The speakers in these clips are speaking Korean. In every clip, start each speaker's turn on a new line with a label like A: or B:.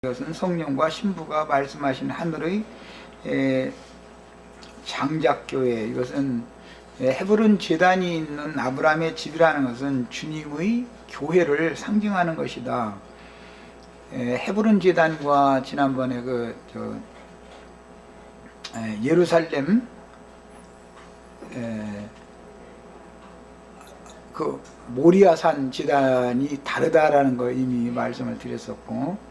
A: 이것은 성령과 신부가 말씀하신 하늘의 장작교회, 이것은 헤브론 제단이 있는 아브라함의 집이라는 것은 주님의 교회를 상징하는 것이다. 헤브론 제단과 지난번에 예루살렘 모리아산 제단이 다르다라는 거 이미 말씀을 드렸었고,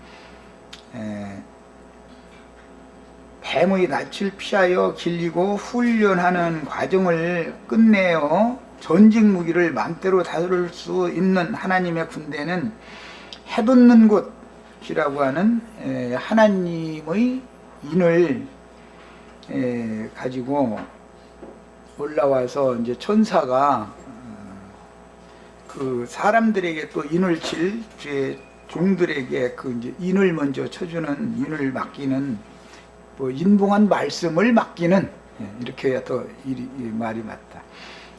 A: 뱀의 낯을 피하여 길리고 훈련하는 과정을 끝내어 전쟁 무기를 맘대로 다룰 수 있는 하나님의 군대는 해돋는 곳이라고 하는 하나님의 인을 가지고 올라와서 이제 천사가 그 사람들에게 또 인을 칠 종들에게 그 이제 인을 먼저 쳐주는, 인을 맡기는, 뭐 인봉한 말씀을 맡기는, 이렇게 해야 더 이 말이 맞다.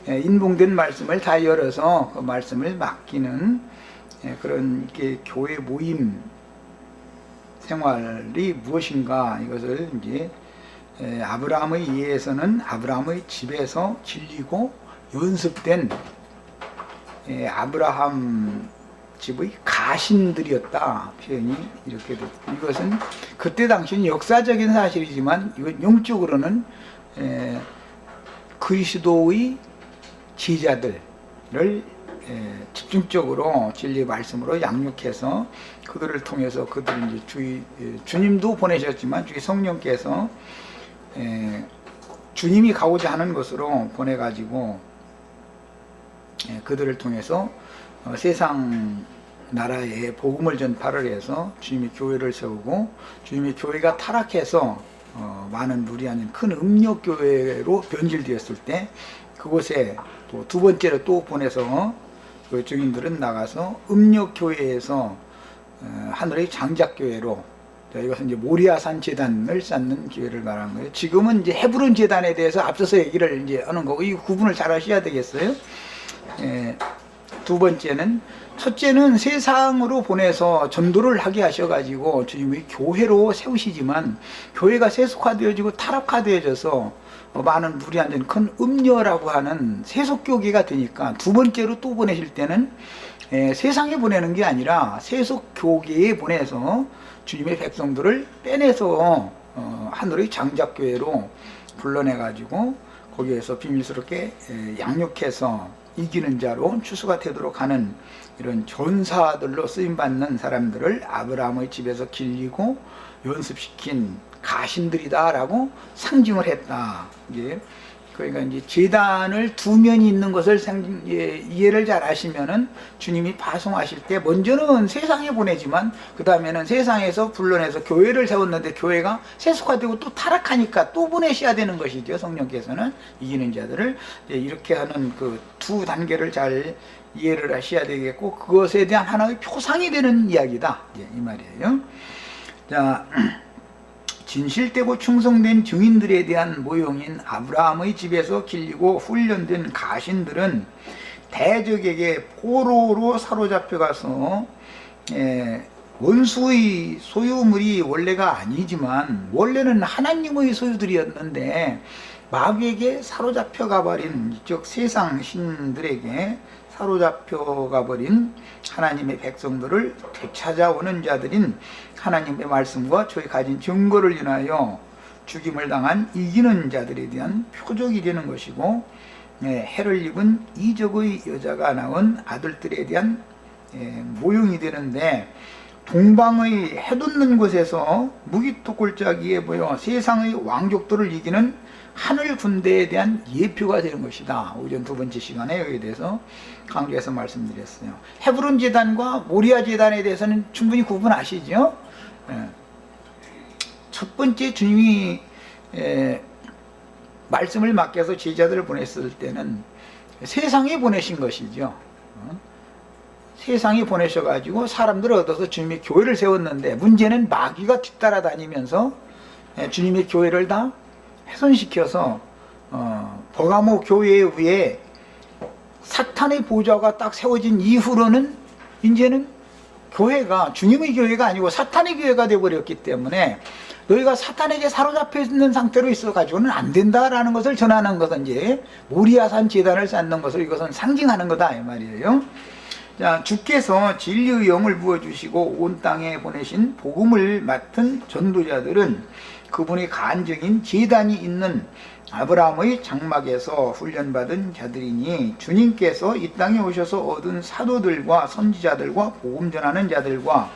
A: 인봉된 말씀을 다 열어서 그 말씀을 맡기는 그런 이렇게 교회 모임 생활이 무엇인가, 이것을 이제 아브라함의 예에서는 아브라함의 집에서 길리고 연습된 아브라함 집의 가신들이었다, 표현이 이렇게 됐다. 이것은 그때 당시는 역사적인 사실이지만 이건 영적으로는 그리스도의 제자들을 집중적으로 진리의 말씀으로 양육해서 그들을 통해서 그들은 이제 주님도 보내셨지만 주의 성령께서 주님이 가고자 하는 것으로 보내가지고 그들을 통해서 세상 나라에 복음을 전파를 해서 주님의 교회를 세우고, 주님의 교회가 타락해서 많은 무리한 큰 음력교회로 변질되었을 때 그곳에 또 두 번째로 또 보내서 그 증인들은 나가서 음력교회에서 하늘의 장작교회로, 이것은 이제 모리아산 제단을 쌓는 기회를 말하는 거예요. 지금은 이제 헤브론 제단에 대해서 앞서서 얘기를 이제 하는 거고, 이 구분을 잘 하셔야 되겠어요. 두 번째는, 첫째는 세상으로 보내서 전도를 하게 하셔가지고 주님의 교회로 세우시지만 교회가 세속화되어지고 타락화되어져서 많은 무리한 큰 음녀라고 하는 세속교계가 되니까 두 번째로 또 보내실 때는 세상에 보내는 게 아니라 세속교계에 보내서 주님의 백성들을 빼내서 하늘의 장작교회로 불러내가지고 거기에서 비밀스럽게 양육해서 이기는 자로 추수가 되도록 하는 이런 전사들로 쓰임받는 사람들을 아브라함의 집에서 길리고 연습시킨 가신들이다 라고 상징을 했다. 그러니까 이제 제단을 두 면이 있는 것을 이해를 잘 하시면은 주님이 파송하실 때 먼저는 세상에 보내지만 그 다음에는 세상에서 불러내서 교회를 세웠는데 교회가 세속화되고 또 타락하니까 또 보내셔야 되는 것이죠. 성령께서는 이기는 자들을 이렇게 하는 그 두 단계를 잘 이해를 하셔야 되겠고, 그것에 대한 하나의 표상이 되는 이야기다, 이 말이에요. 자, 진실되고 충성된 증인들에 대한 모형인 아브라함의 집에서 길리고 훈련된 가신들은 대적에게 포로로 사로잡혀가서 원수의 소유물이 원래가 아니지만 원래는 하나님의 소유들이었는데 마귀에게 사로잡혀가 버린, 즉 세상 신들에게 사로잡혀가 버린 하나님의 백성들을 되찾아오는 자들인 하나님의 말씀과 저희 가진 증거를 인하여 죽임을 당한 이기는 자들에 대한 표적이 되는 것이고, 해를 입은 이적의 여자가 낳은 아들들에 대한 모형이 되는데, 동방의 해돋는 곳에서 무기토골짜기에 보여 세상의 왕족들을 이기는 하늘 군대에 대한 예표가 되는 것이다. 오전 두 번째 시간에 여기에 대해서 강조해서 말씀드렸어요. 헤브론 제단과 모리아 제단에 대해서는 충분히 구분하시죠. 첫 번째 주님이 말씀을 맡겨서 제자들을 보냈을 때는 세상에 보내신 것이죠. 세상에 보내셔가지고 사람들을 얻어서 주님의 교회를 세웠는데, 문제는 마귀가 뒤따라다니면서 주님의 교회를 다 훼손시켜서 버가모 교회 위에 사탄의 보좌가 딱 세워진 이후로는 이제는 교회가 주님의 교회가 아니고 사탄의 교회가 되어버렸기 때문에 너희가 사탄에게 사로잡혀 있는 상태로 있어가지고는 안 된다라는 것을 전하는 것은 이제 모리아산 제단을 쌓는 것을 이것은 상징하는 거다 이 말이에요. 자, 주께서 진리의 영을 부어주시고 온 땅에 보내신 복음을 맡은 전도자들은 그분의 간증인 제단이 있는 아브라함의 장막에서 훈련받은 자들이니 주님께서 이 땅에 오셔서 얻은 사도들과 선지자들과 복음 전하는 자들과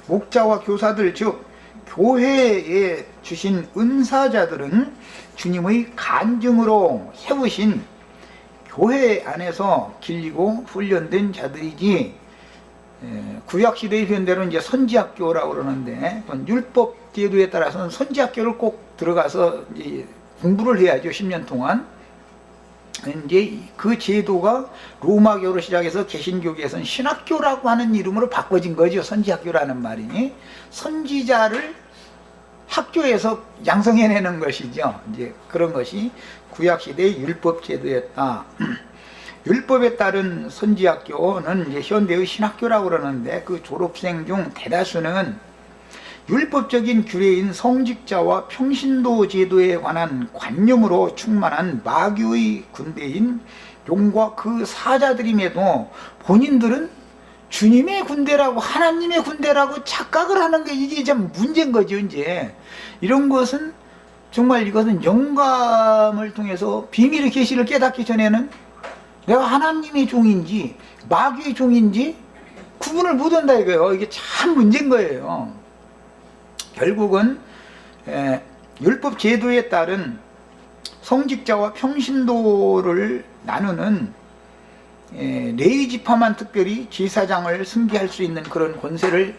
A: 목자와 교사들 즉 교회에 주신 은사자들은 주님의 간증으로 세우신 교회 안에서 길리고 훈련된 자들이지, 구약시대의 표현대로 이제 선지학교라고 그러는데, 율법 제도에 따라서는 선지학교를 꼭 들어가서 이제 공부를 해야죠. 10년 동안. 이제 그 제도가 로마교로 시작해서 개신교계에서는 신학교라고 하는 이름으로 바꿔진 거죠. 선지학교라는 말이. 선지자를 학교에서 양성해내는 것이죠. 이제 그런 것이 구약시대의 율법 제도였다. 율법에 따른 선지학교는 이제 현대의 신학교라고 그러는데 그 졸업생 중 대다수는 율법적인 규례인 성직자와 평신도 제도에 관한 관념으로 충만한 마귀의 군대인 용과 그 사자들임에도 본인들은 주님의 군대라고 하나님의 군대라고 착각을 하는 게 이게 참 문제인 거죠. 이제 이런 것은 정말 이것은 영감을 통해서 비밀의 계시를 깨닫기 전에는 내가 하나님의 종인지 마귀의 종인지 구분을 못한다 이거예요. 이게 참 문제인 거예요. 결국은 율법 제도에 따른 성직자와 평신도를 나누는 레위 지파만 특별히 제사장을 승계할 수 있는 그런 권세를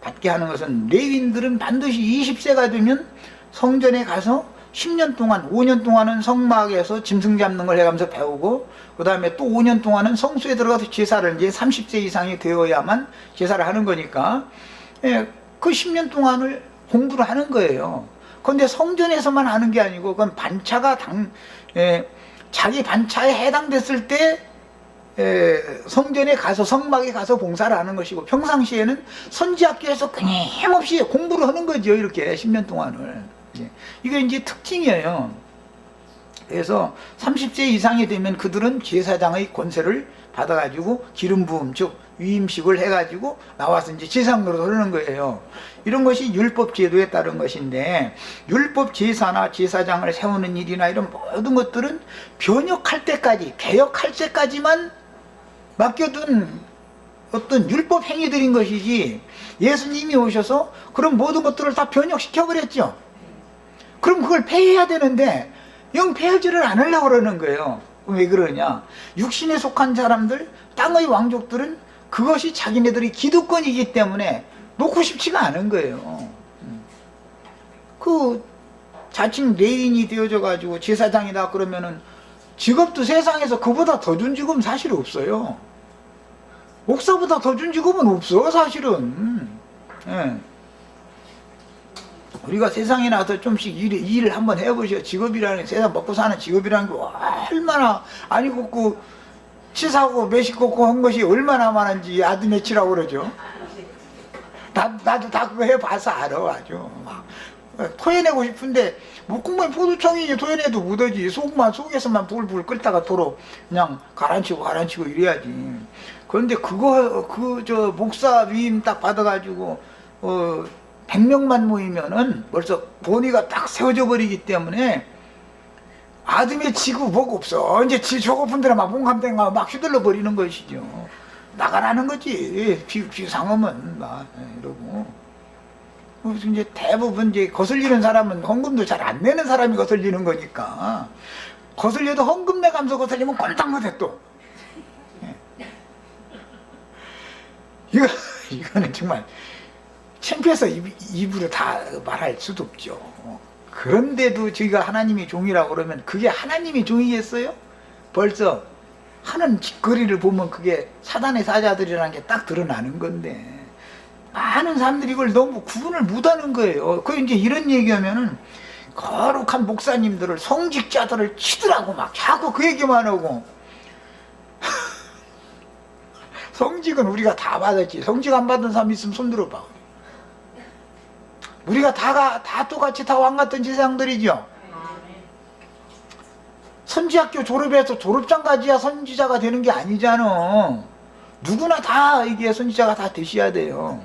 A: 받게 하는 것은, 레위인들은 반드시 20세가 되면 성전에 가서 10년 동안 5년 동안은 성막에서 짐승 잡는 걸 해가면서 배우고, 그 다음에 또 5년 동안은 성소에 들어가서 제사를, 이제 30세 이상이 되어야만 제사를 하는 거니까 그 10년 동안을 공부를 하는 거예요. 그런데 성전에서만 하는 게 아니고 그건 반차가 자기 반차에 해당됐을 때 성전에 가서 성막에 가서 봉사를 하는 것이고, 평상시에는 선지학교에서 끊임없이 공부를 하는 거죠. 이렇게 10년 동안을. 이게 이제 특징이에요. 그래서 30세 이상이 되면 그들은 제사장의 권세를 받아가지고 기름 부음 즉 위임식을 해가지고 나와서 이제 제사장으로 하는 거예요. 이런 것이 율법 제도에 따른 것인데, 율법 제사나 제사장을 세우는 일이나 이런 모든 것들은 변혁할 때까지, 개혁할 때까지만 맡겨둔 어떤 율법 행위들인 것이지, 예수님이 오셔서 그런 모든 것들을 다 변혁시켜 버렸죠. 그럼 그걸 폐해야 되는데 영 폐하지를 않으려고 그러는 거예요. 왜 그러냐? 육신에 속한 사람들, 땅의 왕족들은 그것이 자기네들이 기득권이기 때문에 놓고 싶지가 않은 거예요. 그 자칭 레인이 되어져 가지고 제사장이다 그러면은 직업도 세상에서 그보다 더 준 직업은 사실 없어요. 목사보다 더 준 직업은 없어 사실은. 우리가 세상에 나와서 좀씩 일을 한번 해보셔. 직업이라는, 세상 먹고 사는 직업이라는 게 얼마나, 아니 그 치사하고 매식고 한 것이 얼마나 많은지 아드메치라고 그러죠. 나도 다 그거 해봐서 알아. 아주 막 토해내고 싶은데 목구멍에 포도청이 토해내도 묻어지. 속에서만 불불 끓다가 도로 그냥 가라앉히고 이래야지. 그런데 저 목사 위임 딱 받아가지고 100명만 모이면은 벌써 본의가 딱 세워져 버리기 때문에 아드메 치고 뭐가 없어. 이제 저거분들은 막 봉감대가 막 휘둘러 버리는 것이죠. 나가라는 거지. 비상하면 막 이러고. 그래서 이제 대부분 이제 거슬리는 사람은 헌금도 잘 안 내는 사람이 거슬리는 거니까, 거슬려도 헌금 내가면서 거슬리면 꼼짝 못해 또. 이거는 정말 창피해서 입으로 다 말할 수도 없죠. 그런데도 저희가 하나님의 종이라고 그러면 그게 하나님의 종이겠어요? 벌써 하는 짓거리를 보면 그게 사단의 사자들이라는 게 딱 드러나는 건데, 많은 사람들이 이걸 너무 구분을 못하는 거예요. 그 이제 이런 얘기하면은 거룩한 목사님들을, 성직자들을 치더라고. 막 자꾸 그 얘기만 하고 성직은 우리가 다 받았지. 성직 안 받은 사람 있으면 손 들어봐. 우리가 다 똑같이 다 왕 같은 제사장들이죠. 선지학교 졸업해서 졸업장 가지야 선지자가 되는 게 아니잖아. 누구나 다 이게 선지자가 다 되셔야 돼요.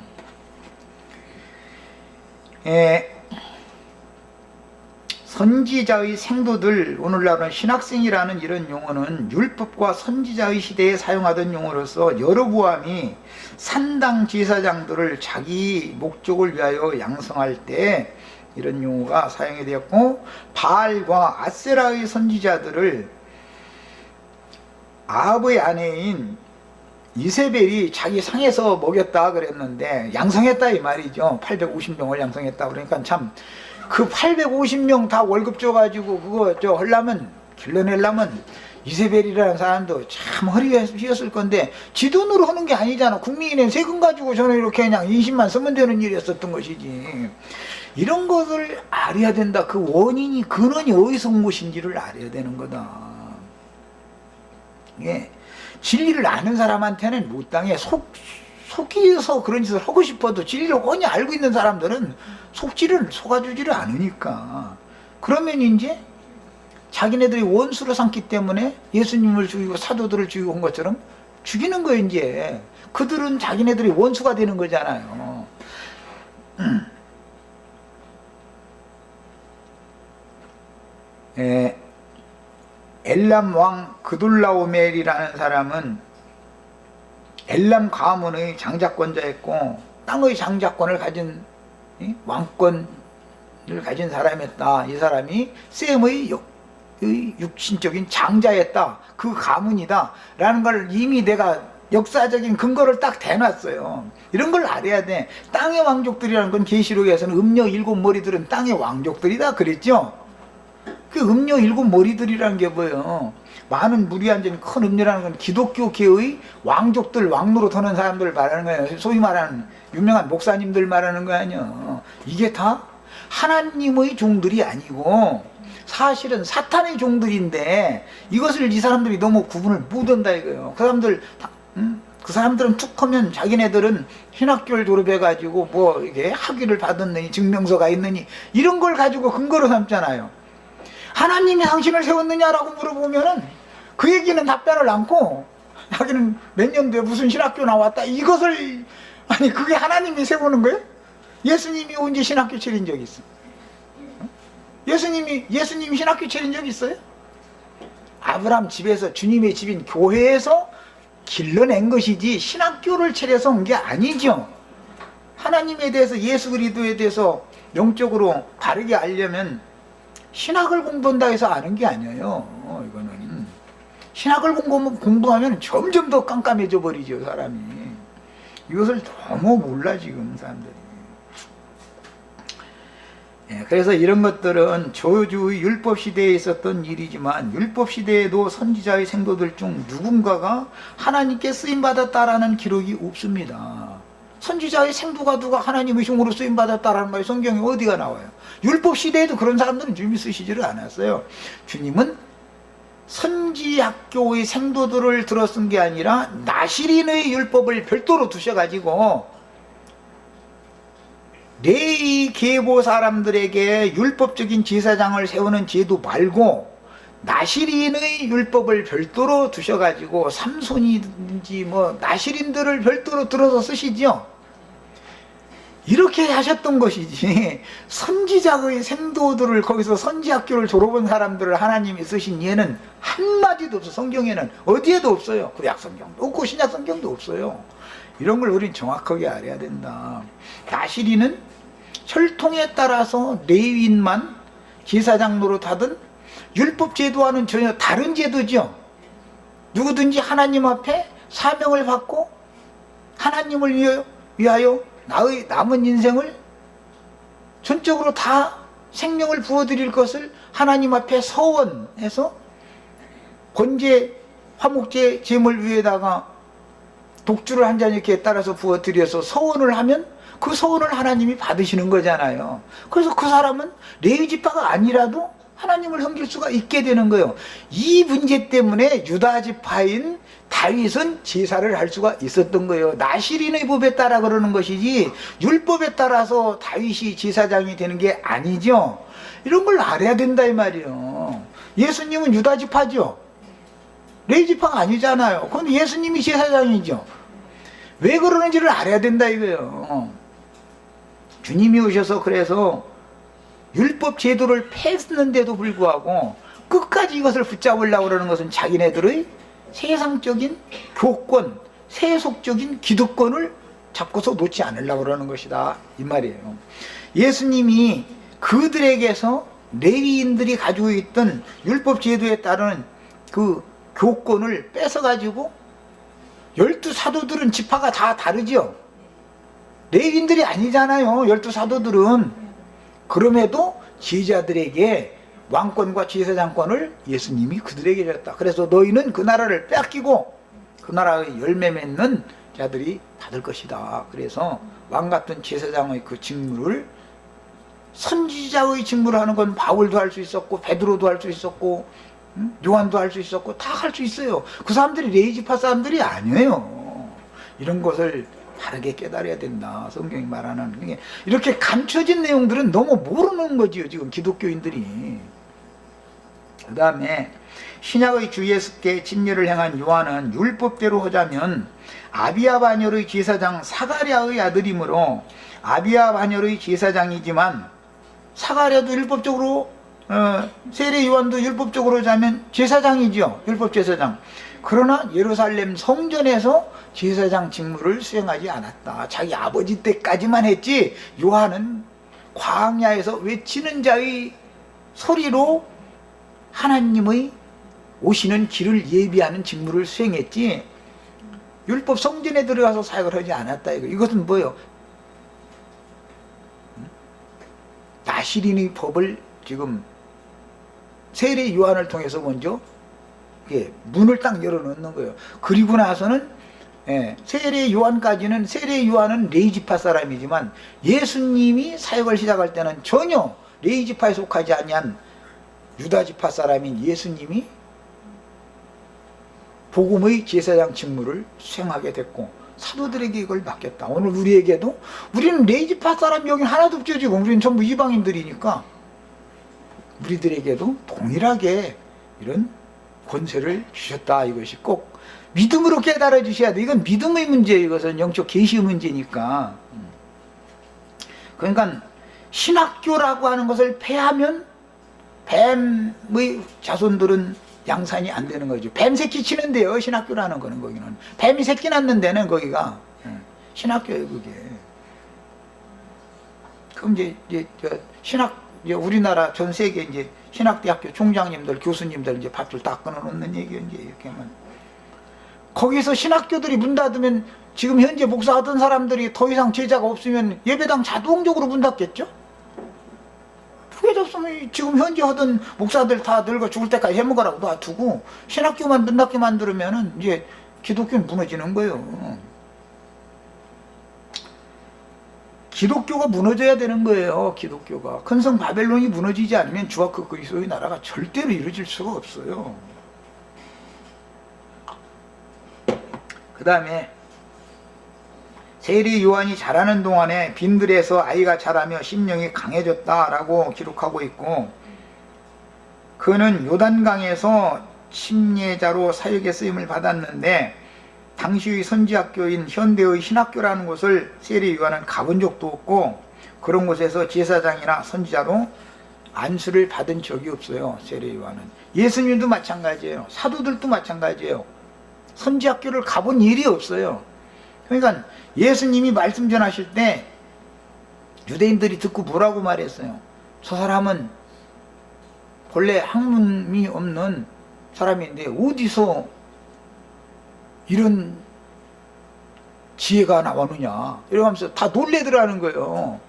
A: 선지자의 생도들, 오늘날은 신학생이라는 이런 용어는 율법과 선지자의 시대에 사용하던 용어로서 여로보암이 산당 제사장들을 자기 목적을 위하여 양성할 때 이런 용어가 사용이 되었고, 바알과 아세라의 선지자들을 아합의 아내인 이세벨이 자기 상에서 먹였다 그랬는데 양성했다 이 말이죠. 850명을 양성했다. 그러니까 참 그 850명 다 월급 줘가지고 그거 하려면, 길러내려면 이세벨이라는 사람도 참 허리가 휘었을 건데 지 돈으로 하는 게 아니잖아. 국민의 세금 가지고 저는 이렇게 그냥 인심만 쓰면 되는 일이었었던 것이지. 이런 것을 알아야 된다. 그 원인이, 근원이 어디서 온 것인지를 알아야 되는 거다. 예. 진리를 아는 사람한테는 못당해. 속이서 그런 짓을 하고 싶어도 진리를 훤히 알고 있는 사람들은 속아주지를 않으니까. 그러면 이제 자기네들이 원수로 삼기 때문에 예수님을 죽이고 사도들을 죽이고 한 것처럼 죽이는 거예요. 이제 그들은 자기네들이 원수가 되는 거잖아요. 엘람 왕 그돌라오멜이라는 사람은 엘람 가문의 장자권자였고 땅의 장자권을 가진 왕권을 가진 사람이었다. 이 사람이 셈의 육신적인 장자였다. 그 가문이다 라는 걸 이미 내가 역사적인 근거를 딱 대놨어요. 이런 걸 알아야 돼. 땅의 왕족들이라는 건 계시록에서는 음녀 7머리들은 땅의 왕족들이다 그랬죠. 그 음녀 7머리들이라는 게 뭐예요? 많은 물이 앉은 큰 음녀라는 건 기독교계의 왕족들, 왕노로 터는 사람들을 말하는 거예요. 소위 말하는 유명한 목사님들 말하는 거 아니에요. 이게 다 하나님의 종들이 아니고 사실은 사탄의 종들인데 이것을 이 사람들이 너무 구분을 못한다 이거예요. 그 사람들은 툭 하면 자기네들은 신학교를 졸업해가지고 뭐 이게 학위를 받았느니 증명서가 있느니 이런 걸 가지고 근거로 삼잖아요. 하나님이 당신을 세웠느냐라고 물어보면은 그 얘기는 답변을 않고 자기는 몇 년도에 무슨 신학교 나왔다 이것을, 아니 그게 하나님이 세우는 거예요? 예수님이 언제 신학교 차린 적이 있어? 예수님이 신학교 차린 적이 있어요? 아브라함 집에서, 주님의 집인 교회에서 길러낸 것이지 신학교를 차려서 온 게 아니죠. 하나님에 대해서, 예수 그리스도에 대해서 영적으로 바르게 알려면 신학을 공부한다 해서 아는 게 아니에요. 이거는 신학을 공부하면 점점 더 깜깜해져 버리죠 사람이. 이것을 너무 몰라 지금 사람들이. 그래서 이런 것들은 저주의 율법 시대에 있었던 일이지만 율법 시대에도 선지자의 생도들 중 누군가가 하나님께 쓰임받았다라는 기록이 없습니다. 선지자의 생도가 누가 하나님의 종으로 쓰임받았다라는 말이 성경에 어디가 나와요? 율법 시대에도 그런 사람들은 주님이 쓰시지를 않았어요. 주님은 선지학교의 생도들을 들어 쓴 게 아니라 나시린의 율법을 별도로 두셔가지고 레위 계보 사람들에게 율법적인 제사장을 세우는 제도 말고 나시린의 율법을 별도로 두셔가지고 삼손이든지 뭐 나시린들을 별도로 들어서 쓰시죠. 이렇게 하셨던 것이지 선지자의 생도들을 거기서 선지학교를 졸업한 사람들을 하나님이 쓰신 예는 한마디도 없어. 성경에는 어디에도 없어요. 구약성경도 없고 신약성경도 없어요. 이런 걸 우린 정확하게 알아야 된다. 나시린은 혈통에 따라서 레위인만 제사장 노릇하든 율법 제도와는 전혀 다른 제도죠. 누구든지 하나님 앞에 사명을 받고 하나님을 위하여 나의 남은 인생을 전적으로 다 생명을 부어드릴 것을 하나님 앞에 서원해서 번제, 화목제, 제물 위에다가 독주를 한 잔 이렇게 따라서 부어드려서 서원을 하면 그 서원을 하나님이 받으시는 거잖아요. 그래서 그 사람은 레위지파가 아니라도 하나님을 섬길 수가 있게 되는 거예요. 이 문제 때문에 유다지파인 다윗은 제사를 할 수가 있었던 거예요. 나실인의 법에 따라 그러는 것이지 율법에 따라서 다윗이 제사장이 되는 게 아니죠. 이런 걸 알아야 된다 이 말이에요. 예수님은 유다 지파죠. 레위 지파가 아니잖아요. 그건 예수님이 제사장이죠. 왜 그러는지를 알아야 된다 이거예요. 주님이 오셔서 그래서 율법 제도를 폐했는데도 불구하고 끝까지 이것을 붙잡으려고 그러는 것은 자기네들의 세상적인 교권, 세속적인 기득권을 잡고서 놓지 않으려고 그러는 것이다 이 말이에요. 예수님이 그들에게서 레위인들이 가지고 있던 율법 제도에 따른 그 교권을 뺏어가지고 12사도들은 지파가 다 다르죠. 레위인들이 아니잖아요. 12사도들은. 그럼에도 제자들에게 왕권과 제사장권을 예수님이 그들에게 줬다. 그래서 너희는 그 나라를 뺏기고 그 나라의 열매 맺는 자들이 받을 것이다. 그래서 왕같은 제사장의 그 직무를, 선지자의 직무를 하는 건 바울도 할 수 있었고 베드로도 할 수 있었고 요한도 할 수 있었고 다 할 수 있어요. 그 사람들이 레위 지파 사람들이 아니에요. 이런 것을 바르게 깨달아야 된다. 성경이 말하는 게 이렇게 감춰진 내용들은 너무 모르는 거지요. 지금 기독교인들이. 그 다음에 신약의 주 예수께 진리를 행한 요한은 율법대로 하자면 아비야 반열의 제사장 사가랴의 아들이므로 아비야 반열의 제사장이지만 사가랴도 율법적으로 세례 요한도 율법적으로 하자면 제사장이죠. 율법 제사장. 그러나 예루살렘 성전에서 제사장 직무를 수행하지 않았다. 자기 아버지 때까지만 했지. 요한은 광야에서 외치는 자의 소리로 하나님의 오시는 길을 예비하는 직무를 수행했지 율법 성전에 들어가서 사역을 하지 않았다. 이것은 뭐예요? 나실인의 법을 지금 세례 요한을 통해서 먼저 문을 딱 열어놓는 거예요. 그리고 나서는 세례 요한까지는, 세례 요한은 레위 지파 사람이지만 예수님이 사역을 시작할 때는 전혀 레위 지파에 속하지 아니한 유다 지파 사람인 예수님이 복음의 제사장 직무를 수행하게 됐고 사도들에게 이걸 맡겼다. 오늘 우리에게도, 우리는 레위 지파 사람 여긴 하나도 없죠. 지금 우리는 전부 이방인들이니까 우리들에게도 동일하게 이런 권세를 주셨다. 이것이 꼭 믿음으로 깨달아 주셔야 돼. 이건 믿음의 문제예요. 이것은 영적 계시의 문제니까. 그러니까 신학교라고 하는 것을 폐하면 뱀의 자손들은 양산이 안 되는 거죠. 뱀 새끼 치는데요. 신학교라는 거는 거기는. 뱀이 새끼 낳는 데는 거기가 신학교예요. 그게. 그럼 이제 우리나라 전 세계 이제 신학대학교 총장님들, 교수님들 이제 밧줄 딱 끊어놓는 얘기예요. 이제 이렇게 하면. 거기서 신학교들이 문 닫으면 지금 현재 목사하던 사람들이 더 이상 제자가 없으면 예배당 자동적으로 문 닫겠죠? 그게 없으면 지금 현재 하던 목사들 다 늙어 죽을 때까지 해먹으라고 놔두고 신학교만 문 닫게 만들면은 이제 기독교는 무너지는 거예요. 기독교가 무너져야 되는 거예요. 기독교가. 큰성 바벨론이 무너지지 않으면 주와 그 그리스도의 나라가 절대로 이루어질 수가 없어요. 그 다음에 세례 요한이 자라는 동안에 빈들에서 아이가 자라며 심령이 강해졌다라고 기록하고 있고, 그는 요단강에서 침례자로 사역에 쓰임을 받았는데 당시의 선지학교인 현대의 신학교라는 곳을 세례 요한은 가본 적도 없고 그런 곳에서 제사장이나 선지자로 안수를 받은 적이 없어요. 세례 요한은. 예수님도 마찬가지예요. 사도들도 마찬가지예요. 선지학교를 가본 일이 없어요. 그러니까 예수님이 말씀 전하실 때 유대인들이 듣고 뭐라고 말했어요? 저 사람은 본래 학문이 없는 사람인데 어디서 이런 지혜가 나오느냐 이러면서 다 놀래더라는 거예요.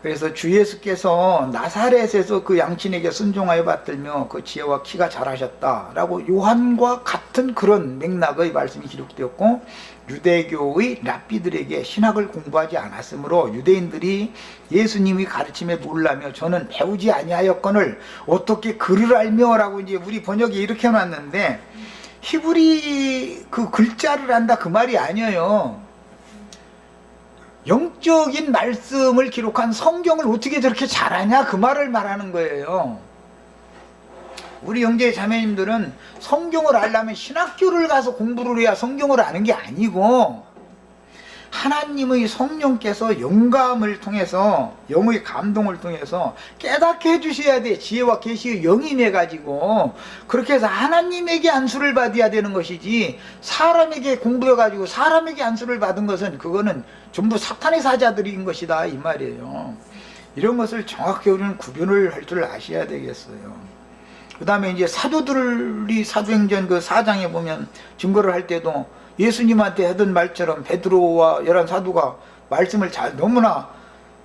A: 그래서 주 예수께서 나사렛에서 그 양친에게 순종하여 받들며 그 지혜와 키가 자라셨다라고 요한과 같은 같은 그런 맥락의 말씀이 기록되었고, 유대교의 랍비들에게 신학을 공부하지 않았으므로 유대인들이 예수님이 가르침에 놀라며 저는 배우지 아니하였거늘 어떻게 글을 알며 라고 이제 우리 번역에 이렇게 해놨는데, 히브리 그 글자를 안다 그 말이 아니에요. 영적인 말씀을 기록한 성경을 어떻게 저렇게 잘하냐 그 말을 말하는 거예요. 우리 형제 자매님들은 성경을 알려면 신학교를 가서 공부를 해야 성경을 아는 게 아니고, 하나님의 성령께서 영감을 통해서, 영의 감동을 통해서 깨닫게 해주셔야 돼. 지혜와 계시의 영이 내가지고 그렇게 해서 하나님에게 안수를 받아야 되는 것이지, 사람에게 공부해가지고 사람에게 안수를 받은 것은 그거는 전부 사탄의 사자들인 것이다 이 말이에요. 이런 것을 정확히 우리는 구분을 할 줄 아셔야 되겠어요. 그 다음에 이제 사도들이 사도행전 그 4장에 보면 증거를 할 때도 예수님한테 하던 말처럼 베드로와 11사도가 말씀을 잘 너무나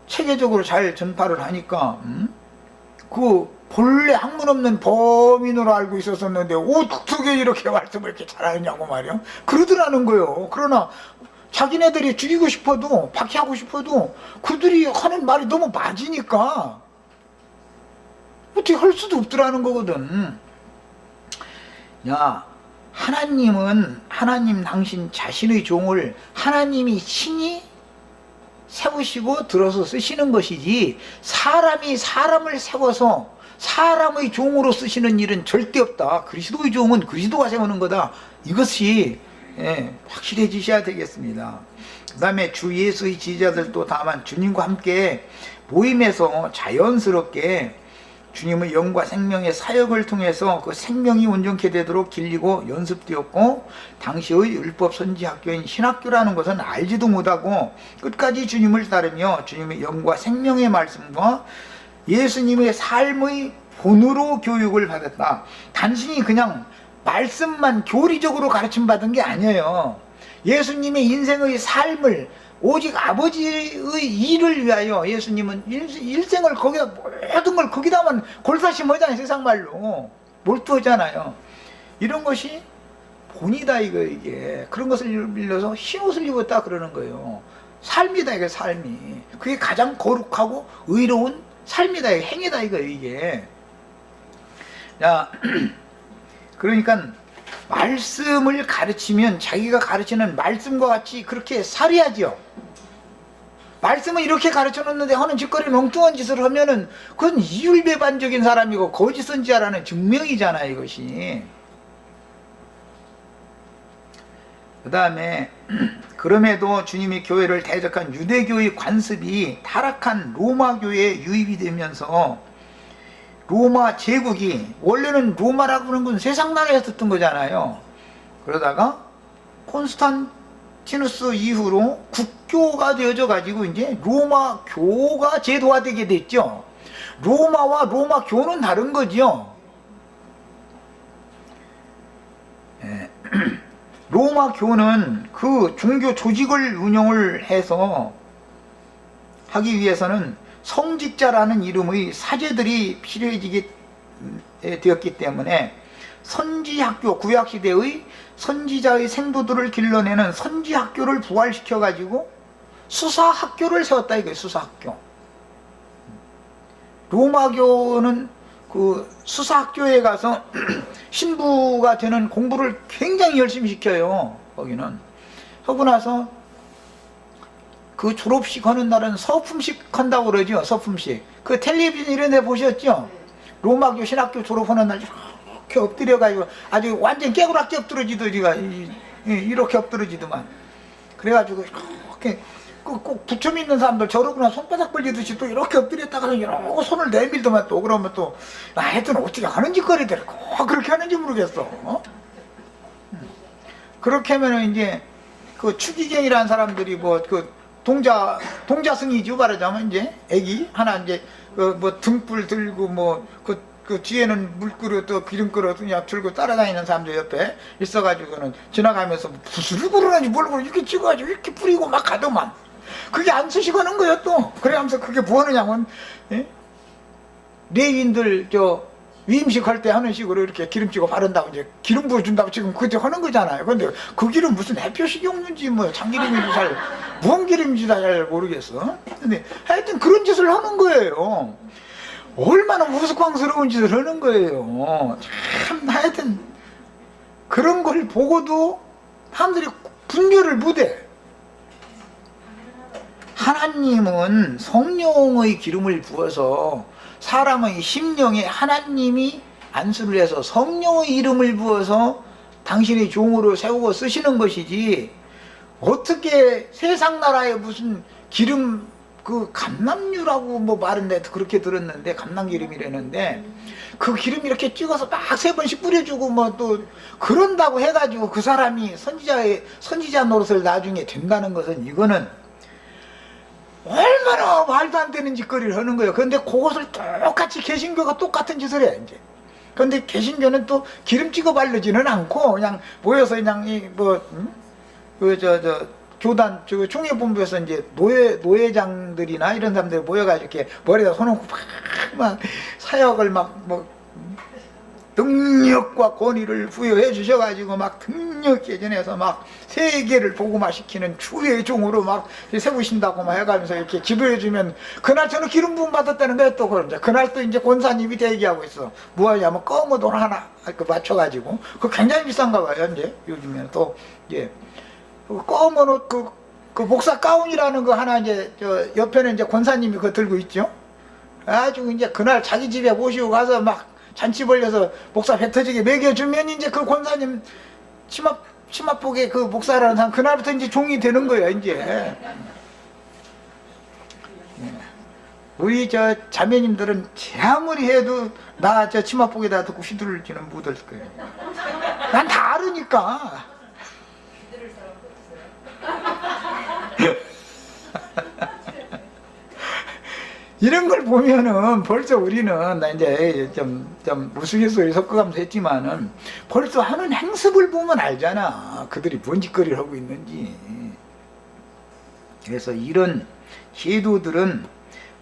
A: 체계적으로 잘 전파를 하니까 그 본래 학문 없는 범인으로 알고 있었었는데 어떻게 이렇게 말씀을 이렇게 잘하느냐고 말이야. 그러더라는 거예요. 그러나 자기네들이 죽이고 싶어도, 박해하고 싶어도 그들이 하는 말이 너무 맞으니까 어떻게 할 수도 없더라는 거거든. 야, 하나님은, 하나님 당신 자신의 종을 하나님이 친히 세우시고 들어서 쓰시는 것이지, 사람이 사람을 세워서 사람의 종으로 쓰시는 일은 절대 없다. 그리스도의 종은 그리스도가 세우는 거다. 이것이 확실해지셔야 되겠습니다. 그 다음에 주 예수의 지지자들도 다만 주님과 함께 모임에서 자연스럽게 주님의 영과 생명의 사역을 통해서 그 생명이 온전케 되도록 길리고 연습되었고, 당시의 율법 선지 학교인 신학교라는 것은 알지도 못하고 끝까지 주님을 따르며 주님의 영과 생명의 말씀과 예수님의 삶의 본으로 교육을 받았다. 단순히 그냥 말씀만 교리적으로 가르침 받은 게 아니에요. 예수님의 인생의 삶을, 오직 아버지의 일을 위하여 예수님은 일생을 거기다, 모든 걸 거기다만 골사심하잖아요. 세상말로 몰두하잖아요. 이런 것이 본이다 이거. 이게 그런 것을 빌려서 흰옷을 입었다 그러는 거예요. 삶이다 이게. 삶이 그게 가장 거룩하고 의로운 삶이다, 이게 행위다 이거. 이게 야 그러니까 말씀을 가르치면 자기가 가르치는 말씀과 같이 그렇게 살아야죠. 말씀은 이렇게 가르쳐 놨는데 하는 짓거리는 엉뚱한 짓을 하면은 그건 이율배반적인 사람이고 거짓 선지자라는 증명이잖아요, 이것이. 그 다음에 그럼에도 주님이 교회를 대적한 유대교의 관습이 타락한 로마교회에 유입이 되면서 로마 제국이, 원래는 로마라고 하는 건 세상 나라에서 듣던 거잖아요. 그러다가 콘스탄티누스 이후로 국교가 되어져 가지고 이제 로마교가 제도화되게 됐죠. 로마와 로마교는 다른 거죠. 로마교는 그 종교 조직을 운영을 해서 하기 위해서는 성직자라는 이름의 사제들이 필요해지게 되었기 때문에 선지학교, 구약시대의 선지자의 생도들을 길러내는 선지학교를 부활시켜 가지고 수사학교를 세웠다 이거예요. 수사학교. 로마교는 그 수사학교에 가서 신부가 되는 공부를 굉장히 열심히 시켜요. 거기는 하고 나서 그 졸업식 하는 날은 서품식 한다고 그러죠. 서품식. 그 텔레비전 이런 데 보셨죠? 로마교 신학교 졸업하는 날 이렇게 엎드려 가지고 아주 완전 깨구락게 엎드러지더니가 이렇게 엎드러지더만. 그래가지고 이렇게 꼭 부처 믿는 사람들 저러구나 손바닥 벌리듯이 또 이렇게 엎드렸다가 이러고 손을 내밀더만 또 그러면 또 하여튼 어떻게 하는 짓거리들 꼭 그렇게 하는지 모르겠어. 그렇게 하면은 이제 그 추기경이라는 사람들이 뭐 그 동자승이죠, 말하자면 이제 애기 하나 이제 뭐 등불 들고 뭐 그 뒤에는 물그릇 또 기름그릇 그냥 들고 따라다니는 사람들 옆에 있어가지고는 지나가면서 무슨 그러는지 뭘 그러 이렇게 찍어가지고 이렇게 뿌리고 막 가더만. 그게 안 쓰시고 하는 거예요 또. 그래 하면서 그게 뭐 하느냐면 레위인들 위임식 할 때 하는 식으로 이렇게 기름지고 바른다고 이제 기름 부어준다고 지금 그때 하는 거잖아요. 근데 그 기름 무슨 해표 식용유인지 뭐 참기름인지 무슨 기름인지 잘 모르겠어. 근데 하여튼 그런 짓을 하는 거예요. 얼마나 우스꽝스러운 짓을 하는 거예요. 참 하여튼 그런 걸 보고도 사람들이 분별을 못해. 하나님은 성령의 기름을 부어서 사람의 심령에 하나님이 안수를 해서 성령의 이름을 부어서 당신의 종으로 세우고 쓰시는 것이지, 어떻게 세상 나라에 무슨 기름, 그 감람유라고 뭐 말인데 그렇게 들었는데, 감람기름이라는데 그 기름 이렇게 찍어서 막 3번씩 뿌려주고 뭐 또 그런다고 해가지고 그 사람이 선지자 노릇을 나중에 된다는 것은, 이거는 얼마나 말도 안 되는 짓거리를 하는 거예요. 그런데 그것을 똑같이 개신교가 똑같은 짓을 해 이제. 그런데 개신교는 또 기름 찍어 바르지는 않고 그냥 모여서 그냥 교단 총회본부에서 이제 노회장들이나 이런 사람들 모여가지고 이렇게 머리에다 손놓고 막 사역을 능력과 권위를 부여해 주셔가지고 막 능력에 전해서 막 세계를 복음화시키는 주의 종으로 막 세우신다고 막 해가면서 이렇게 기도해 주면, 그날 저는 기름 부음 받았다는 거예요. 또 그럼 그날 또 이제 권사님이 대기하고 있어. 뭐하냐면 검은 돈 하나 맞춰가지고, 그거 굉장히 비싼가 봐요. 이제 요즘에는 또 이제 검은 옷 그 목사 가운이라는 거 하나 이제 저 옆에는 이제 권사님이 그거 들고 있죠. 아주 이제 그날 자기 집에 모시고 가서 막 잔치 벌려서 목사 배 터지게 먹여주면 이제 그 권사님 치마복에 그 목사라는 사람 그날부터 이제 종이 되는 거예요. 이제 우리 저 자매님들은 아무리 해도 나 저 치마복에다 듣고 휘두를지는 못할 거예요. 난 다 알으니까. 이런 걸 보면은 벌써 우리는, 나 이제 좀 우스갯소리 섞어가면서 했지만은, 벌써 하는 행습을 보면 알잖아. 그들이 뭔 짓거리를 하고 있는지. 그래서 이런 제도들은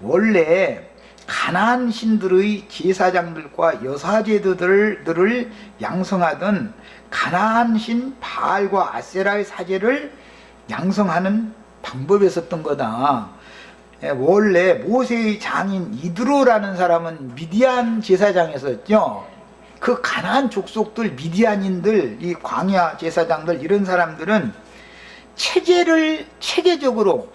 A: 원래 가나안 신들의 제사장들과 여사제도들을 양성하던 가나안 신 바알과 아세라의 사제를 양성하는 방법이었던 거다. 원래 모세의 장인 이드로라는 사람은 미디안 제사장이었죠. 그 가나안 족속들, 미디안인들, 이 광야 제사장들, 이런 사람들은 체제를 체계적으로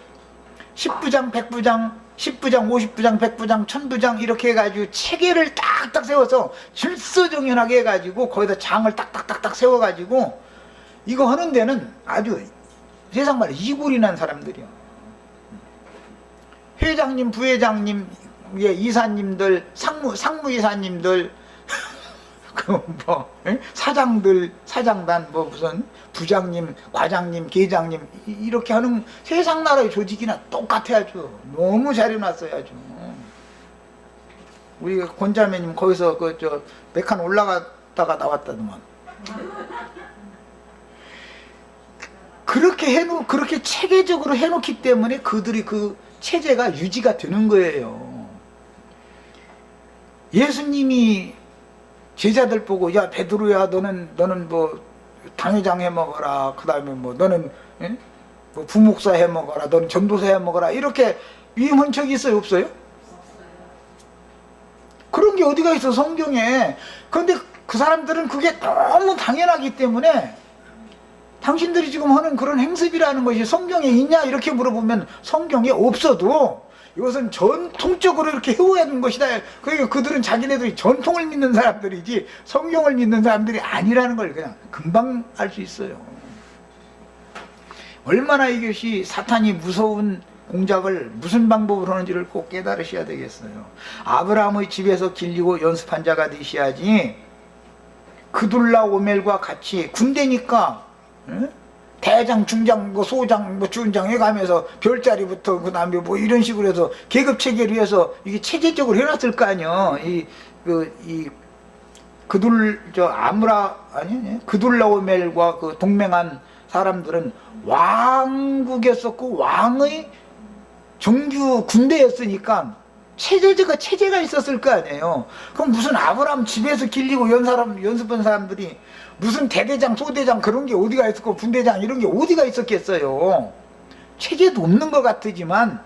A: 10부장, 100부장, 10부장, 50부장, 100부장, 1000부장 이렇게 해가지고 체계를 딱딱 세워서 질서정연하게 해가지고 거기다 장을 딱딱딱딱 세워가지고 이거 하는 데는 아주 세상 말로 이골이 난 사람들이야. 회장님, 부회장님, 이사님들, 상무이사님들, 사장들, 사장단, 무슨 부장님, 과장님, 계장님, 이렇게 하는 세상 나라의 조직이나 똑같아야죠. 너무 잘해놨어요, 아주. 우리 권자매님 거기서 몇 칸 올라갔다가 나왔다더만. 그렇게 체계적으로 해놓기 때문에 그들이 그 체제가 유지가 되는 거예요. 예수님이 제자들 보고, 야 베드로야, 너는 뭐 당회장 해 먹어라, 그 다음에 뭐 너는 뭐 부목사 해 먹어라, 너는 전도사 해 먹어라, 이렇게 위임한 적이 있어요, 없어요? 그런 게 어디가 있어, 성경에. 그런데 그 사람들은 그게 너무 당연하기 때문에, 당신들이 지금 하는 그런 행습이라는 것이 성경에 있냐 이렇게 물어보면 성경에 없어도 이것은 전통적으로 이렇게 해오는 것이다. 그러니까 그들은 자기네들이 전통을 믿는 사람들이지 성경을 믿는 사람들이 아니라는 걸 그냥 금방 알 수 있어요. 얼마나 이것이 사탄이 무서운 공작을 무슨 방법으로 하는지를 꼭 깨달으셔야 되겠어요. 아브라함의 집에서 길리고 연습한 자가 되셔야지, 그둘라 오멜과 같이 군대니까 대장, 중장, 소장, 주장 해가면서 별자리부터 그 다음에 뭐 이런 식으로 해서 계급 체계를 위해서 이게 체계적으로 해놨을 거 아니야. 그둘라오멜과 그 동맹한 사람들은 왕국이었었고 왕의 정규 군대였으니까 체제가 있었을 거 아니에요. 그럼 무슨 아브라함 집에서 길리고 연습한 사람들이 무슨 대대장, 소대장 그런 게 어디가 있었고 분대장 이런 게 어디가 있었겠어요. 체제도 없는 것 같지만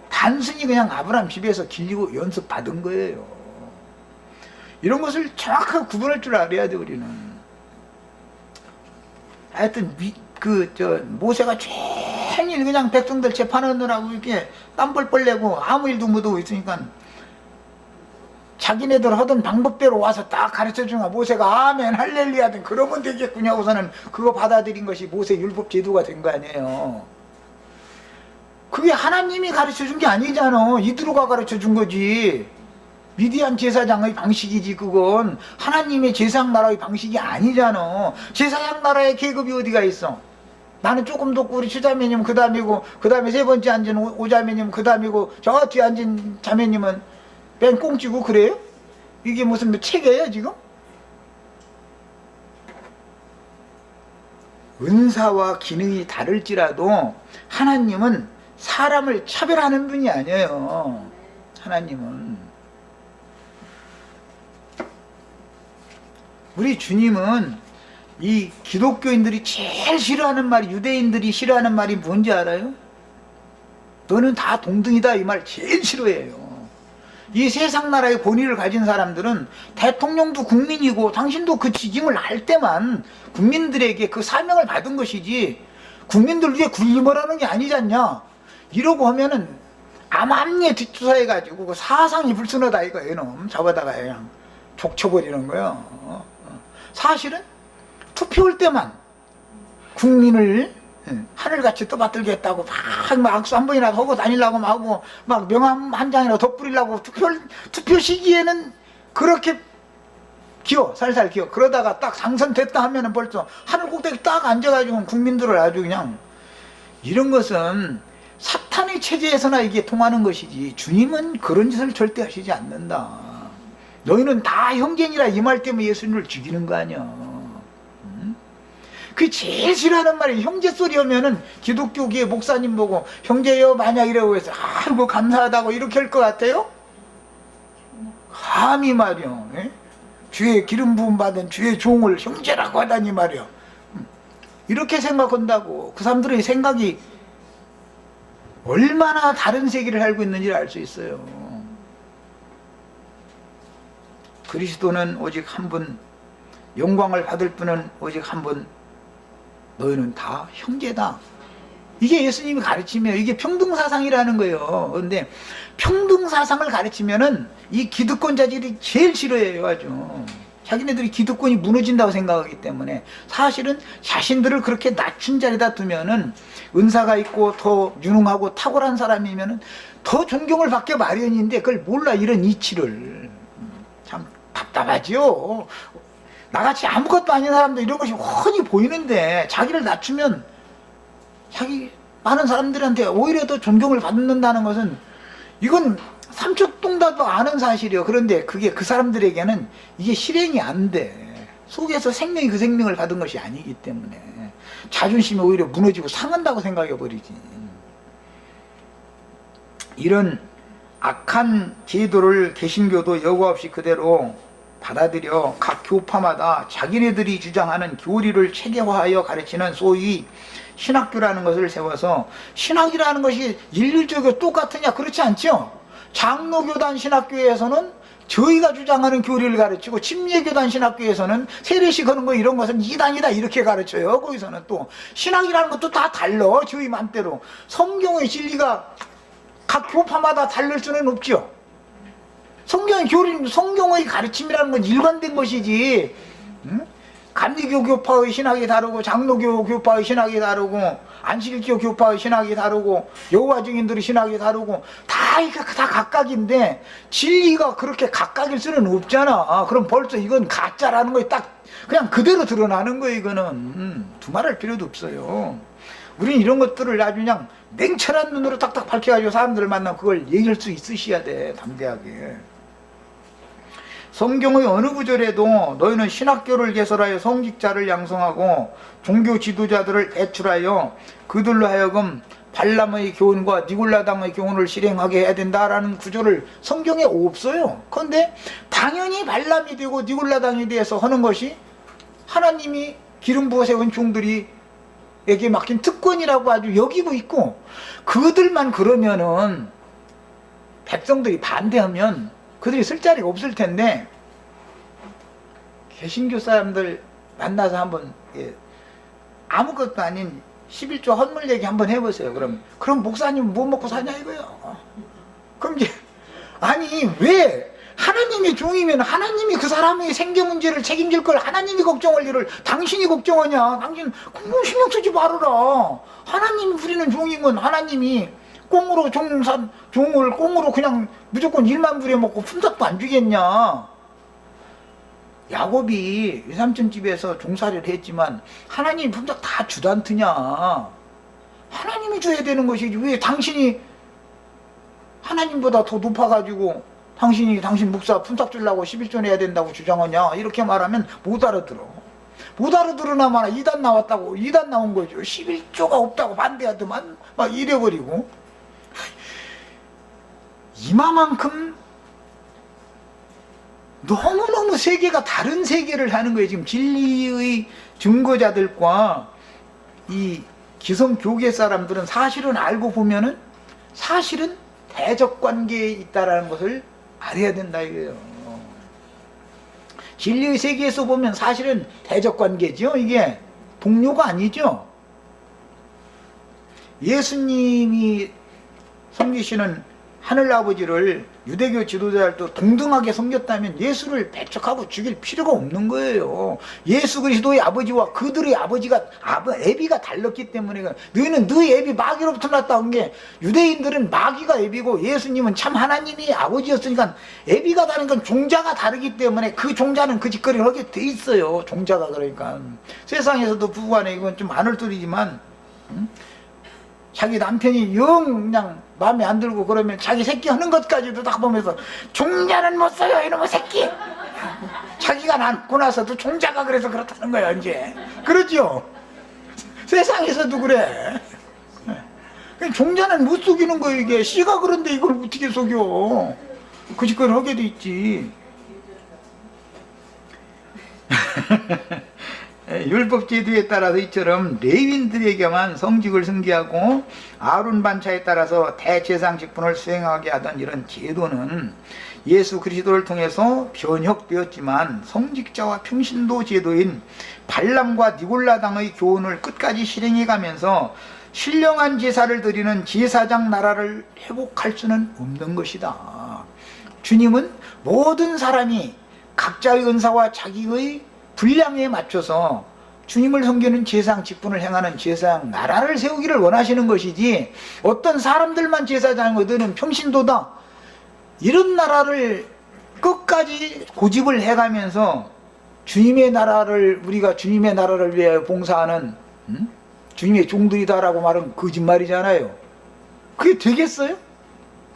A: 단순히 그냥 아브라함 집에서 길리고 연습받은 거예요. 이런 것을 정확하게 구분할 줄 알아야 돼, 우리는. 하여튼 모세가 종일 그냥 백성들 재판하느라고 이렇게 땀 뻘뻘 내고 아무 일도 못하고 있으니까 자기네들 하던 방법대로 와서 딱 가르쳐주면 모세가 아멘 할렐루야 든 그러면 되겠군요 하고서는 그거 받아들인 것이 모세 율법 제도가 된 거 아니에요. 그게 하나님이 가르쳐준 게 아니잖아. 이드로가 가르쳐준 거지. 미디안 제사장의 방식이지. 그건 하나님의 제사장 나라의 방식이 아니잖아. 제사장 나라의 계급이 어디가 있어. 나는 조금 덥고 우리 추자매님은 그 다음이고 그 다음에 세 번째 앉은 오자매님은 그 다음이고 저 뒤에 앉은 자매님은 맨 꽁치고 그래요? 이게 무슨 체계야 지금? 은사와 기능이 다를지라도 하나님은 사람을 차별하는 분이 아니에요. 하나님은. 우리 주님은 이 기독교인들이 제일 싫어하는 말이, 유대인들이 싫어하는 말이 뭔지 알아요? 너는 다 동등이다 이 말 제일 싫어해요. 이 세상 나라의 권위를 가진 사람들은 대통령도 국민이고 당신도 그 직임을 할 때만 국민들에게 그 사명을 받은 것이지 국민들 위해 군림을 하는 게 아니잖냐 이러고 하면은 암암리에 뒷조사해가지고 그 사상이 불순하다 이거 이놈 잡아다가 그냥 족쳐버리는 거예요. 사실은 투표할 때만 국민을 하늘같이 떠받들겠다고 막 악수 한 번이라도 하고 다니려고 하고 막 명함 한 장이라도 덧뿌리려고 투표 시기에는 그렇게 살살 기어. 그러다가 딱 당선됐다 하면은 벌써 하늘 꼭대기 딱 앉아가지고 국민들을 아주 그냥. 이런 것은 사탄의 체제에서나 이게 통하는 것이지 주님은 그런 짓을 절대 하시지 않는다. 너희는 다 형제니라 이 말 때문에 예수님을 죽이는 거 아니야. 그 제일 싫어하는 말이 형제 소리 하면은 기독교계 목사님 보고 형제여 만약이라고 해서 아이고 감사하다고 이렇게 할 것 같아요? 감히 말이요. 주의 기름 부음 받은 주의 종을 형제라고 하다니 말이요. 이렇게 생각한다고. 그 사람들의 생각이 얼마나 다른 세계를 알고 있는지를 알 수 있어요. 그리스도는 오직 한 분, 영광을 받을 분은 오직 한 분, 너희는 다 형제다. 이게 예수님이 가르치면 이게 평등사상이라는 거예요. 그런데 평등사상을 가르치면은 이 기득권자들이 제일 싫어해요. 아주 자기네들이 기득권이 무너진다고 생각하기 때문에 사실은 자신들을 그렇게 낮춘 자리에다 두면은 은사가 있고 더 유능하고 탁월한 사람이면은 더 존경을 받게 마련인데 그걸 몰라. 이런 이치를 참 답답하지요. 나같이 아무것도 아닌 사람도 이런 것이 훤히 보이는데 자기를 낮추면 자기 많은 사람들한테 오히려 더 존경을 받는다는 것은 이건 삼척동다도 아는 사실이에요. 그런데 그게 그 사람들에게는 이게 실행이 안 돼. 속에서 생명이 그 생명을 받은 것이 아니기 때문에 자존심이 오히려 무너지고 상한다고 생각해 버리지. 이런 악한 제도를 개신교도 여과 없이 그대로 받아들여 각 교파마다 자기네들이 주장하는 교리를 체계화하여 가르치는 소위 신학교라는 것을 세워서 신학이라는 것이 일률적으로 똑같으냐? 그렇지 않죠? 장로교단 신학교에서는 저희가 주장하는 교리를 가르치고 침례교단 신학교에서는 세례식 하는 거 이런 것은 이단이다 이렇게 가르쳐요. 거기서는 또 신학이라는 것도 다 달라. 저희 맘대로 성경의 진리가 각 교파마다 다를 수는 없죠. 성경의 가르침이라는 건 일관된 것이지. 감리교 교파의 신학이 다르고 장로교 교파의 신학이 다르고 안식일교 교파의 신학이 다르고 여호와 증인들의 신학이 다르고 다 각각인데 진리가 그렇게 각각일 수는 없잖아. 그럼 벌써 이건 가짜라는 거에 딱 그냥 그대로 드러나는 거예요. 이거는 두말할 필요도 없어요. 우리는 이런 것들을 아주 그냥 냉철한 눈으로 딱딱 밝혀가지고 사람들을 만나면 그걸 얘기할 수 있으셔야 돼. 담대하게. 성경의 어느 구절에도 너희는 신학교를 개설하여 성직자를 양성하고 종교 지도자들을 배출하여 그들로 하여금 발람의 교훈과 니골라당의 교훈을 실행하게 해야 된다라는 구조를 성경에 없어요. 그런데 당연히 발람이 되고 니골라당이 돼서 하는 것이 하나님이 기름 부어 세운 종들이 에게 맡긴 특권이라고 아주 여기고 있고, 그들만 그러면은 백성들이 반대하면 그들이 쓸 자리가 없을 텐데, 개신교 사람들 만나서 한번 아무것도 아닌 11조 헌물 얘기 한번 해보세요. 그럼 목사님 뭐 먹고 사냐 이거요. 그럼 이제 아니 왜 하나님의 종이면 하나님이 그 사람의 생계 문제를 책임질 걸 하나님이 걱정할 일을 당신이 걱정하냐? 당신 그거 신경 쓰지 말아라. 하나님이 부리는 종이면 하나님이 꽁으로 종을 꽁으로 그냥 무조건 일만 부려먹고 품삯도 안 주겠냐? 야곱이 외삼촌 집에서 종살이를 했지만 하나님이 품삯 다 주단트냐? 하나님이 줘야 되는 것이지 왜 당신이 하나님보다 더 높아가지고 당신 목사 품삯 주려고 11조 내야 된다고 주장하냐? 이렇게 말하면 못 알아들어. 못 알아들으나 마나 이단 나왔다고, 이단 나온 거죠. 11조가 없다고 반대하더만 막 이래버리고. 이마만큼 너무너무 세계가 다른 세계를 하는 거예요. 지금 진리의 증거자들과 이 기성교계 사람들은 사실은 알고 보면은 사실은 대적관계에 있다라는 것을 알아야 된다 이거예요. 진리의 세계에서 보면 사실은 대적관계죠. 이게 동료가 아니죠. 예수님이 섬기시는 하늘아버지를 유대교 지도자들도 동등하게 섬겼다면 예수를 배척하고 죽일 필요가 없는 거예요. 예수 그리스도의 아버지와 그들의 아버지가 애비가 달랐기 때문에 너희는 너희 애비 마귀로부터 났다 한 게, 유대인들은 마귀가 애비고 예수님은 참 하나님이 아버지였으니까 애비가 다른 건 종자가 다르기 때문에 그 종자는 그 짓거리를 하게 돼 있어요. 종자가. 그러니까 세상에서도 부부간에 이건 좀 많을 소리지만 자기 남편이 영 그냥 마음에 안 들고 그러면 자기 새끼 하는 것까지도 다 보면서 종자는 못 써요 이놈의 새끼. 자기가 낳고 나서도 종자가 그래서 그렇다는 거야 이제. 그러죠. 세상에서도 그래. 종자는 못 속이는 거예요. 이게 씨가 그런데 이걸 어떻게 속여. 그 짓거리를 하게 돼 있지. 율법 제도에 따라서 이처럼 레위인들에게만 성직을 승계하고 아론 반차에 따라서 대제사장 직분을 수행하게 하던 이런 제도는 예수 그리스도를 통해서 변혁되었지만 성직자와 평신도 제도인 발람과 니골라당의 교훈을 끝까지 실행해 가면서 신령한 제사를 드리는 제사장 나라를 회복할 수는 없는 것이다. 주님은 모든 사람이 각자의 은사와 자기의 분량에 맞춰서 주님을 섬기는 제사장 직분을 행하는 제사장 나라를 세우기를 원하시는 것이지, 어떤 사람들만 제사장이고 너는 평신도다 이런 나라를 끝까지 고집을 해가면서 주님의 나라를, 우리가 주님의 나라를 위해 봉사하는 주님의 종들이다라고 말은 거짓말이잖아요. 그게 되겠어요?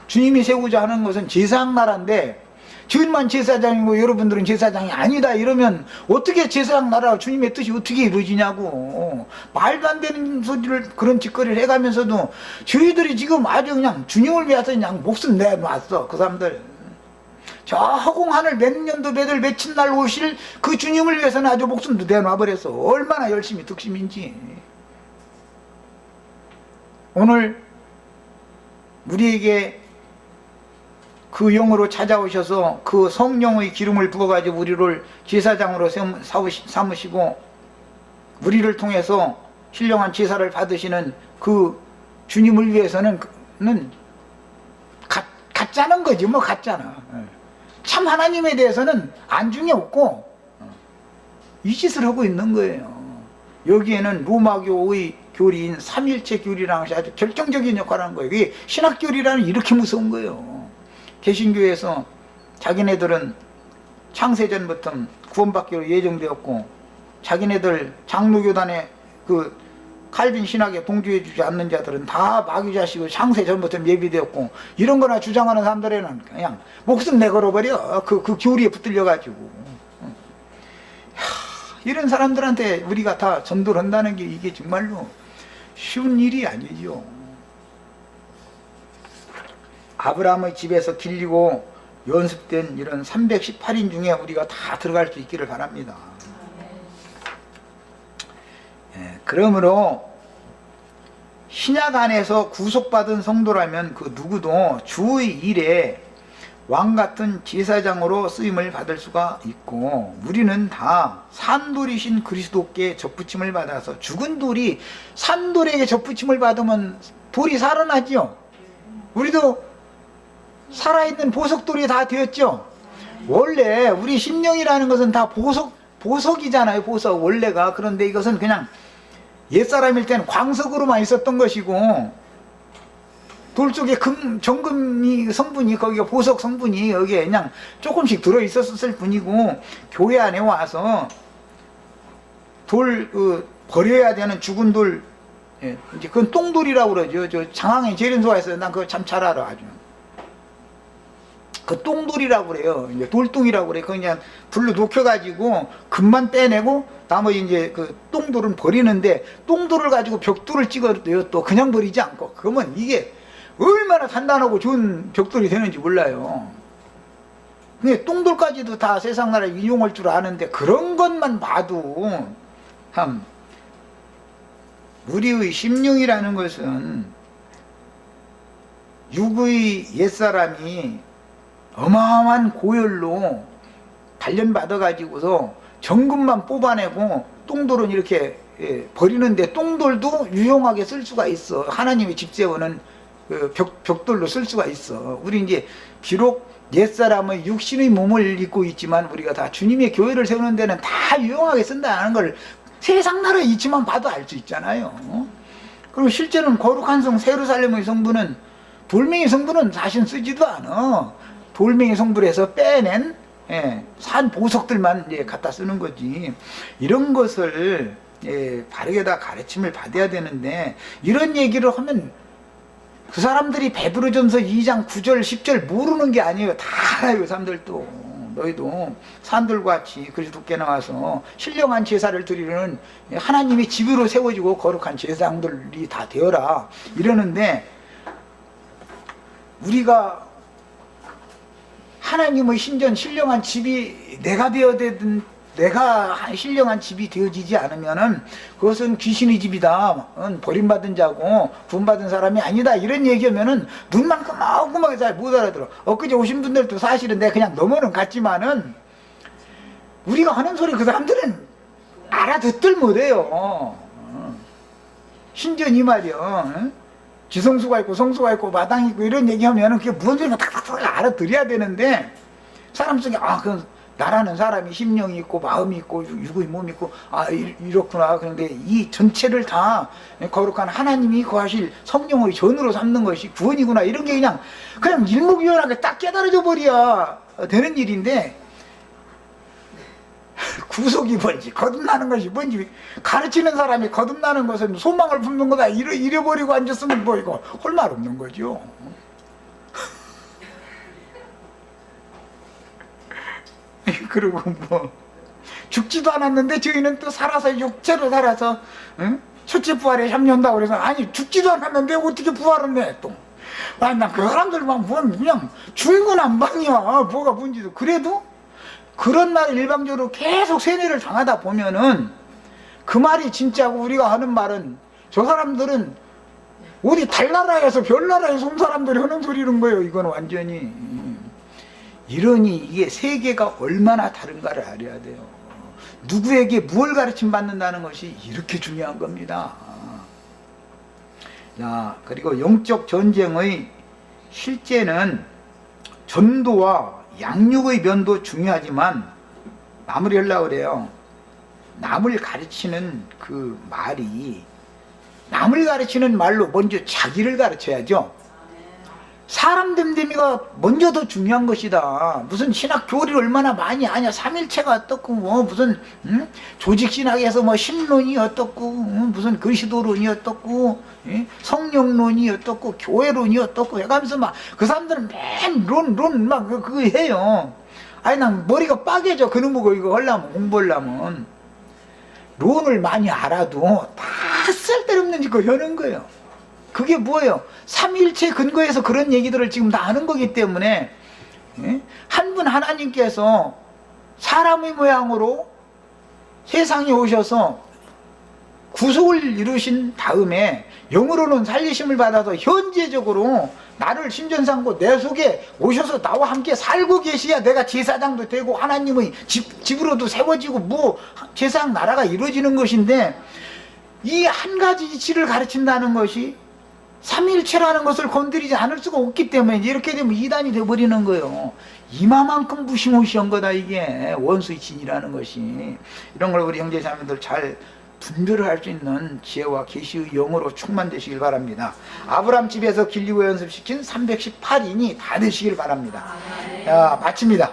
A: 주님이 세우자 하는 것은 제사장 나라인데 주님만 제사장이고 여러분들은 제사장이 아니다 이러면 어떻게 제사장 나라 주님의 뜻이 어떻게 이루어지냐고. 말도 안 되는 소리를, 그런 짓거리를 해가면서도 저희들이 지금 아주 그냥 주님을 위해서 그냥 목숨 내놨어. 그 사람들 저 허공 하늘 몇 년도 몇월 며칠 날 오실 그 주님을 위해서는 아주 목숨도 내놔버렸어. 얼마나 열심히 득심인지. 오늘 우리에게 그 영으로 찾아오셔서 그 성령의 기름을 부어가지고 우리를 제사장으로 삼으시고 우리를 통해서 신령한 제사를 받으시는 그 주님을 위해서는 가짜는 거지 뭐. 가짜나. 참 하나님에 대해서는 안중에 없고 이 짓을 하고 있는 거예요. 여기에는 로마교의 교리인 삼일체 교리라는 것이 아주 결정적인 역할을 하는 거예요. 이게 신학교리라는 이렇게 무서운 거예요. 개신교에서 자기네들은 창세전부터 구원받기로 예정되었고 자기네들 장로교단의 그 칼빈 신학에 동조해 주지 않는 자들은 다 마귀 자식으로 창세전부터 예비되었고, 이런 거나 주장하는 사람들에는 그냥 목숨 내걸어버려. 그 교리에 붙들려 가지고. 이런 사람들한테 우리가 다 전도를 한다는 게 이게 정말로 쉬운 일이 아니죠. 아브라함의 집에서 길리고 연습된 이런 318인 중에 우리가 다 들어갈 수 있기를 바랍니다. 예, 그러므로 신약 안에서 구속받은 성도라면 그 누구도 주의 일에 왕같은 제사장으로 쓰임을 받을 수가 있고, 우리는 다 산돌이신 그리스도께 접붙임을 받아서, 죽은 돌이 산돌에게 접붙임을 받으면 돌이 살아나죠. 우리도 살아있는 보석돌이 다 되었죠. 원래 우리 심령이라는 것은 다 보석이잖아요. 보석 원래가. 그런데 이것은 그냥 옛사람일 때는 광석으로만 있었던 것이고, 돌 속에 정금이 성분이, 거기가 보석 성분이 여기에 그냥 조금씩 들어있었을 뿐이고, 교회 안에 와서 돌 버려야 되는 죽은 돌, 예, 이제 그건 똥돌이라고 그러죠. 저 장항에 재련소가 있어요. 난 그거 참 잘 알아. 아주 그 똥돌이라고 그래요. 이제 돌똥이라고 그래. 그냥 불로 녹여가지고 금만 떼내고 나머지 이제 그 똥돌은 버리는데, 똥돌을 가지고 벽돌을 찍어도요, 또 그냥 버리지 않고. 그러면 이게 얼마나 단단하고 좋은 벽돌이 되는지 몰라요. 근데 똥돌까지도 다 세상 나라에 이용할 줄 아는데, 그런 것만 봐도 참 우리의 심령이라는 것은 육의 옛사람이 어마어마한 고열로 단련받아 가지고서 정금만 뽑아내고 똥돌은 이렇게 버리는데, 똥돌도 유용하게 쓸 수가 있어. 하나님의 집 세우는 그 벽돌로 쓸 수가 있어. 우리 이제 비록 옛사람의 육신의 몸을 입고 있지만, 우리가 다 주님의 교회를 세우는 데는 다 유용하게 쓴다는 걸 세상 나라의 이치만 봐도 알 수 있잖아요. 그리고 실제로는 거룩한 성 예루살렘의 성부는, 돌멩이 성부는 사실 쓰지도 않아. 돌멩이 성불에서 빼낸 산 보석들만 이제 갖다 쓰는 거지. 이런 것을 바르게 다 가르침을 받아야 되는데, 이런 얘기를 하면 그 사람들이 베드로전서 2장 9절 10절 모르는 게 아니에요. 다 알아요. 그 사람들도. 너희도 산들과 같이 그리스도께 나와서 신령한 제사를 드리는 하나님의 집으로 세워지고 거룩한 제사장들이 다 되어라 이러는데, 우리가 하나님의 신전 신령한 집이 내가 신령한 집이 되어지지 않으면은 그것은 귀신의 집이다, 버림받은 자고 구원받은 사람이 아니다, 이런 얘기하면은 눈만 끄덕끄덕하게 잘 못 알아들어. 엊그제 오신 분들도 사실은 내가 그냥 넘어는 갔지만은, 우리가 하는 소리 그 사람들은 알아듣들 못해요. 신전 이 말이요, 지성수가 있고 성수가 있고 마당이 있고 이런 얘기하면은 그게 무슨 소리인가 탁탁탁 알아들어야 되는데, 사람 속에 그 나라는 사람이 심령이 있고 마음이 있고 육의 몸이 있고 이렇구나. 그런데 이 전체를 다 거룩한 하나님이 거하실 성령의 전으로 삼는 것이 구원이구나, 이런 게 그냥 일목요연하게 딱 깨달아져 버려야 되는 일인데, 구속이 뭔지 거듭나는 것이 뭔지 가르치는 사람이 거듭나는 것은 소망을 품는 거다 이래버리고 앉았으면 뭐 이거 할 말 없는 거죠. 그리고 뭐 죽지도 않았는데 저희는 또 살아서 육체로 살아서 첫째 부활에 참여한다고 그래서, 아니 죽지도 않았는데 어떻게 부활을 내 또. 난 그 사람들만 보면 그냥 중구난방이야. 뭐가 뭔지도. 그래도 그런 말 일방적으로 계속 세뇌를 당하다 보면은 그 말이 진짜고, 우리가 하는 말은 저 사람들은 어디 달나라에서 별나라에서 온 사람들이 하는 소리는 거예요. 이건 완전히. 이러니 이게 세계가 얼마나 다른가를 알아야 돼요. 누구에게 무엇을 가르침 받는다는 것이 이렇게 중요한 겁니다. 자, 그리고 영적 전쟁의 실제는 전도와 양육의 면도 중요하지만, 마무리하려고 그래요. 남을 가르치는 그 말이, 남을 가르치는 말로 먼저 자기를 가르쳐야죠. 사람 됨됨이가 먼저 더 중요한 것이다. 무슨 신학 교리를 얼마나 많이 아냐. 삼일체가 어떻고, 뭐 무슨 조직신학에서 뭐 신론이 어떻고, 무슨 그리스도론이 어떻고, 성령론이 어떻고, 교회론이 어떻고 해가면서 막 그 사람들은 맨 론 막 그거 해요. 아니 난 머리가 빠개져. 그놈 보고 이거 하려면, 공부하려면. 론을 많이 알아도 다 쓸데없는 짓거 하는 거예요. 그게 뭐예요? 삼위일체 근거에서 그런 얘기들을 지금 다 하는 거기 때문에 한 분 하나님께서 사람의 모양으로 세상에 오셔서 구속을 이루신 다음에 영으로는 살리심을 받아서 현재적으로 나를 심전삼고 내 속에 오셔서 나와 함께 살고 계셔야 내가 제사장도 되고 하나님의 집으로도 세워지고 뭐 세상 나라가 이루어지는 것인데, 이 한 가지 이치를 가르친다는 것이 삼위일체라는 것을 건드리지 않을 수가 없기 때문에 이렇게 되면 이단이 되어버리는 거예요. 이마만큼 무시무시한 거다 이게 원수의 진이라는 것이. 이런 걸 우리 형제자매들 잘 분별을 할 수 있는 지혜와 계시의 영으로 충만되시길 바랍니다. 아브람 집에서 길리고 연습시킨 318인이 다 되시길 바랍니다. 자, 마칩니다.